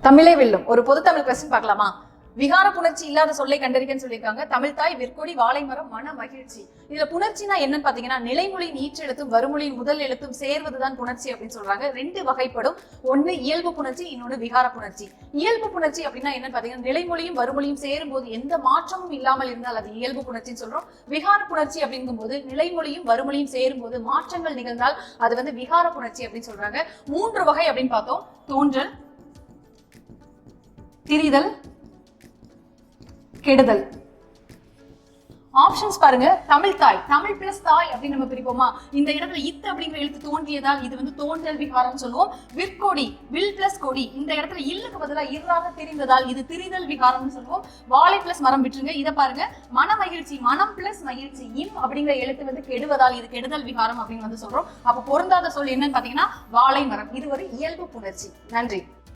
தமிழே வெல்லும். ஒரு பொது தமிழ் கொஸ்டின் பார்க்கலாமா? விகார புணர்ச்சி இல்லாத சொல்லை கண்டறிக்கன்னு சொல்லியிருக்காங்க. தமிழ் தாய், விற்கொடி, வாழை மரம், மன மகிழ்ச்சி. இதுல புணர்ச்சினா என்னன்னு பாத்தீங்கன்னா, நிலைமொழியின் ஈற்றெழுத்தும் வறுமொழியின் முதல் எழுத்தும் சேர்வதுதான் புணர்ச்சி அப்படின்னு சொல்றாங்க. ரெண்டு வகைப்படும். ஒண்ணு இயல்பு புணர்ச்சி, இன்னொன்னு விகார புணர்ச்சி. இயல்பு புணர்ச்சி அப்படின்னா என்னன்னு பாத்தீங்கன்னா, நிலைமொழியும் வறுமொழியும் சேரும் போது எந்த மாற்றமும் இல்லாமல் இருந்தால் அது இயல்பு புணர்ச்சின்னு சொல்றோம். விகார புணர்ச்சி அப்படிங்கும் போது நிலைமொழியும் வறுமொழியும் சேரும் போது மாற்றங்கள் நிகழ்ந்தால் அது விகார புணர்ச்சி அப்படின்னு சொல்றாங்க. 3 வகை அப்படின்னு பார்த்தோம். தோன்றல், திரிதல், கெடுதல். ஆப்ஷன்ஸ் பாருங்க. தமிழ் தாய், தமிழ் பிளஸ் தாய் அப்படின்னு நம்ம பிரிப்போமா? இந்த இடத்துல இத் அப்படிங்கிற எழுத்து தோன்றியதால் இது தோன்றல் விகாரம் சொல்லுவோம். விற்கொடி, வில் பிளஸ் கொடி, இந்த இடத்துல இல்லுக்கு பதிலா இராக தெரிந்ததால் இது திரிதல் விகாரம்னு சொல்லுவோம். வாழை பிளஸ் மரம் விட்டுருங்க. இதை பாருங்க. மன மகிழ்ச்சி, மனம் பிளஸ் மகிழ்ச்சி, இம் அப்படிங்கிற எழுத்து கெடுவதால் இது கெடுதல் விகாரம் அப்படின்னு சொல்றோம். அப்ப பொருந்தாத சொல் என்னன்னு பாத்தீங்கன்னா வாழை மரம். இது ஒரு இயல்பு புணர்ச்சி. நன்றி.